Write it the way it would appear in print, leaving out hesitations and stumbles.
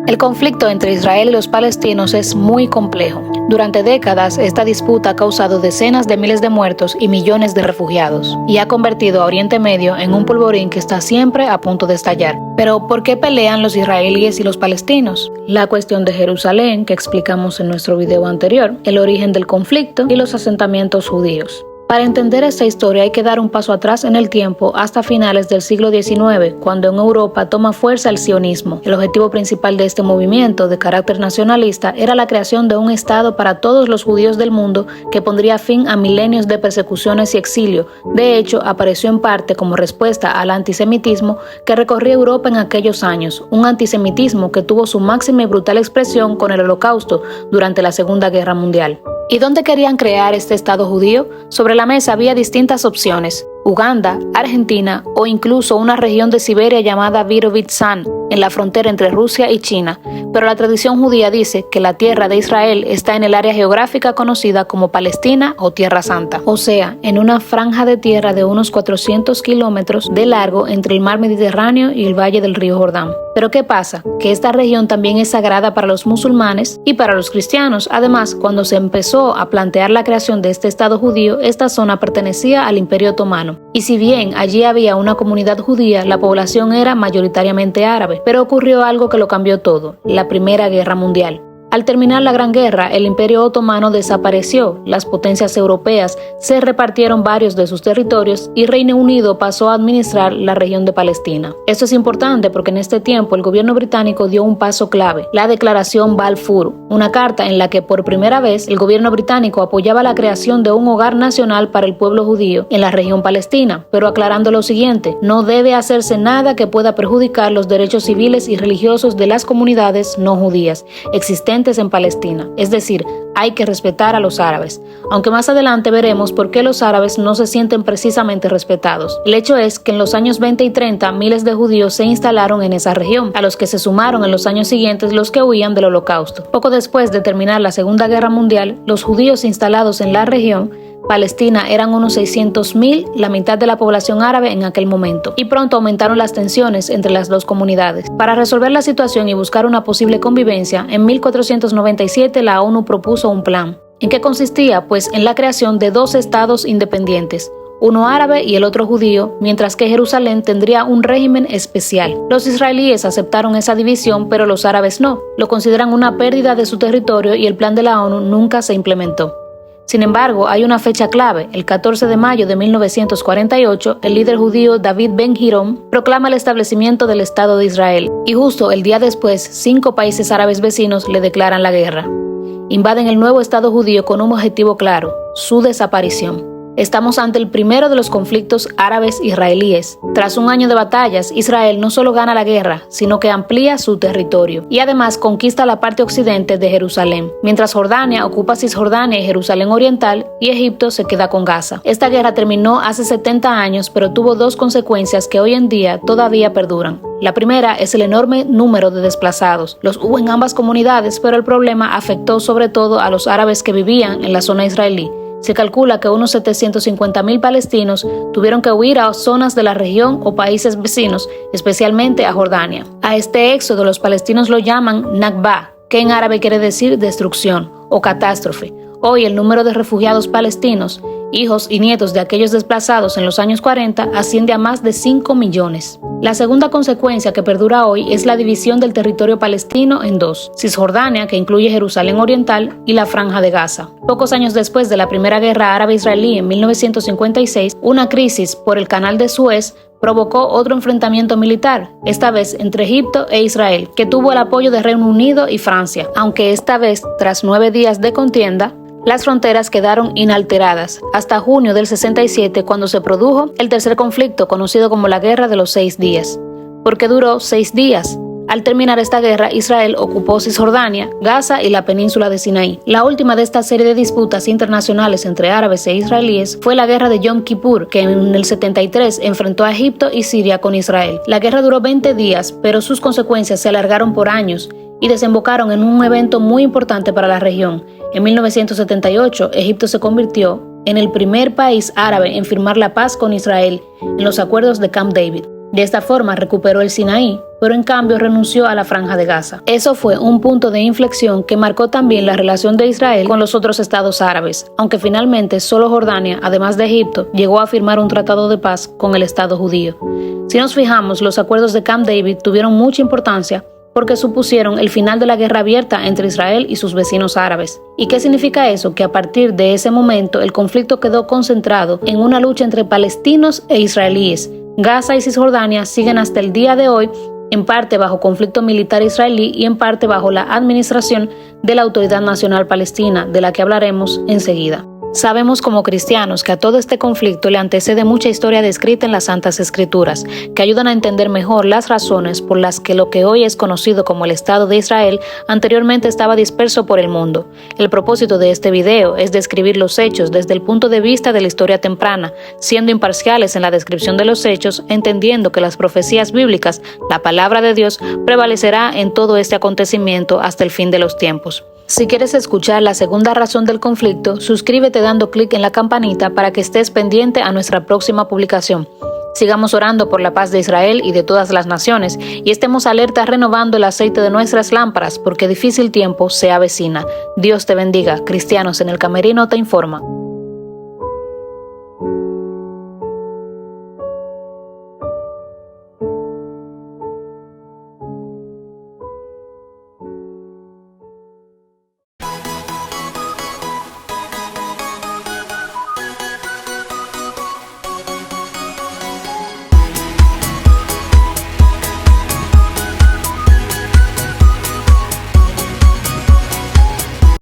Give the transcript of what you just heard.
El conflicto entre Israel y los palestinos es muy complejo. Durante décadas, esta disputa ha causado decenas de miles de muertos y millones de refugiados, y ha convertido a Oriente Medio en un polvorín que está siempre a punto de estallar. Pero, ¿por qué pelean los israelíes y los palestinos? La cuestión de Jerusalén, que explicamos en nuestro video anterior, el origen del conflicto y los asentamientos judíos. Para entender esta historia hay que dar un paso atrás en el tiempo hasta finales del siglo XIX, cuando en Europa toma fuerza el sionismo. El objetivo principal de este movimiento de carácter nacionalista era la creación de un Estado para todos los judíos del mundo que pondría fin a milenios de persecuciones y exilio. De hecho, apareció en parte como respuesta al antisemitismo que recorría Europa en aquellos años, un antisemitismo que tuvo su máxima y brutal expresión con el Holocausto durante la Segunda Guerra Mundial. ¿Y dónde querían crear este Estado judío? Sobre la mesa había distintas opciones: Uganda, Argentina o incluso una región de Siberia llamada Virovitsan, en la frontera entre Rusia y China. Pero la tradición judía dice que la tierra de Israel está en el área geográfica conocida como Palestina o Tierra Santa, o sea, en una franja de tierra de unos 400 kilómetros de largo entre el mar Mediterráneo y el valle del río Jordán. Pero ¿qué pasa? Que esta región también es sagrada para los musulmanes y para los cristianos. Además, cuando se empezó a plantear la creación de este Estado judío, esta zona pertenecía al Imperio Otomano. Y si bien allí había una comunidad judía, la población era mayoritariamente árabe. Pero ocurrió algo que lo cambió todo: la Primera Guerra Mundial. Al terminar la Gran Guerra, el Imperio Otomano desapareció, las potencias europeas se repartieron varios de sus territorios y Reino Unido pasó a administrar la región de Palestina. Esto es importante porque en este tiempo el gobierno británico dio un paso clave: la Declaración Balfour, una carta en la que por primera vez el gobierno británico apoyaba la creación de un hogar nacional para el pueblo judío en la región palestina, pero aclarando lo siguiente: no debe hacerse nada que pueda perjudicar los derechos civiles y religiosos de las comunidades no judías existentes en Palestina, es decir, hay que respetar a los árabes, aunque más adelante veremos por qué los árabes no se sienten precisamente respetados. El hecho es que en los años 20 y 30 miles de judíos se instalaron en esa región, a los que se sumaron en los años siguientes los que huían del Holocausto. Poco después de terminar la Segunda Guerra Mundial, los judíos instalados en la región Palestina eran unos 600.000, la mitad de la población árabe en aquel momento, y pronto aumentaron las tensiones entre las dos comunidades. Para resolver la situación y buscar una posible convivencia, en 1497 la ONU propuso un plan. ¿En qué consistía? Pues en la creación de dos estados independientes, uno árabe y el otro judío, mientras que Jerusalén tendría un régimen especial. Los israelíes aceptaron esa división, pero los árabes no. Lo consideran una pérdida de su territorio y el plan de la ONU nunca se implementó. Sin embargo, hay una fecha clave: el 14 de mayo de 1948, el líder judío David Ben-Gurion proclama el establecimiento del Estado de Israel, y justo el día después, 5 países árabes vecinos le declaran la guerra. Invaden el nuevo Estado judío con un objetivo claro: su desaparición. Estamos ante el primero de los conflictos árabes-israelíes. Tras un año de batallas, Israel no solo gana la guerra, sino que amplía su territorio y además conquista la parte occidente de Jerusalén, mientras Jordania ocupa Cisjordania y Jerusalén Oriental, y Egipto se queda con Gaza. Esta guerra terminó hace 70 años, pero tuvo dos consecuencias que hoy en día todavía perduran. La primera es el enorme número de desplazados. Los hubo en ambas comunidades, pero el problema afectó sobre todo a los árabes que vivían en la zona israelí. Se calcula que unos 750.000 palestinos tuvieron que huir a zonas de la región o países vecinos, especialmente a Jordania. A este éxodo los palestinos lo llaman Nakba, que en árabe quiere decir destrucción o catástrofe. Hoy el número de refugiados palestinos, hijos y nietos de aquellos desplazados en los años 40, asciende a más de 5 millones. La segunda consecuencia que perdura hoy es la división del territorio palestino en dos: Cisjordania, que incluye Jerusalén Oriental, y la Franja de Gaza. Pocos años después de la Primera Guerra Árabe-Israelí en 1956, una crisis por el Canal de Suez provocó otro enfrentamiento militar, esta vez entre Egipto e Israel, que tuvo el apoyo de Reino Unido y Francia, aunque esta vez, tras 9 días de contienda, las fronteras quedaron inalteradas hasta junio del 67, cuando se produjo el tercer conflicto, conocido como la Guerra de los 6 días, porque duró 6 días. Al terminar esta guerra, Israel ocupó Cisjordania, Gaza y la península de Sinaí. La última de esta serie de disputas internacionales entre árabes e israelíes fue la Guerra de Yom Kippur, que en el 73 enfrentó a Egipto y Siria con Israel. La guerra duró 20 días, pero sus consecuencias se alargaron por años y desembocaron en un evento muy importante para la región. En 1978, Egipto se convirtió en el primer país árabe en firmar la paz con Israel en los acuerdos de Camp David. De esta forma recuperó el Sinaí, pero en cambio renunció a la Franja de Gaza. Eso fue un punto de inflexión que marcó también la relación de Israel con los otros estados árabes, aunque finalmente solo Jordania, además de Egipto, llegó a firmar un tratado de paz con el Estado judío. Si nos fijamos, los acuerdos de Camp David tuvieron mucha importancia porque supusieron el final de la guerra abierta entre Israel y sus vecinos árabes. ¿Y qué significa eso? Que a partir de ese momento el conflicto quedó concentrado en una lucha entre palestinos e israelíes. Gaza y Cisjordania siguen hasta el día de hoy en parte bajo conflicto militar israelí y en parte bajo la administración de la Autoridad Nacional Palestina, de la que hablaremos enseguida. Sabemos como cristianos que a todo este conflicto le antecede mucha historia descrita en las Santas Escrituras, que ayudan a entender mejor las razones por las que lo que hoy es conocido como el Estado de Israel anteriormente estaba disperso por el mundo. El propósito de este video es describir los hechos desde el punto de vista de la historia temprana, siendo imparciales en la descripción de los hechos, entendiendo que las profecías bíblicas, la palabra de Dios, prevalecerá en todo este acontecimiento hasta el fin de los tiempos. Si quieres escuchar la segunda razón del conflicto, suscríbete dando clic en la campanita para que estés pendiente a nuestra próxima publicación. Sigamos orando por la paz de Israel y de todas las naciones y estemos alertas renovando el aceite de nuestras lámparas porque difícil tiempo se avecina. Dios te bendiga. Cristianos en el Camerino te informa.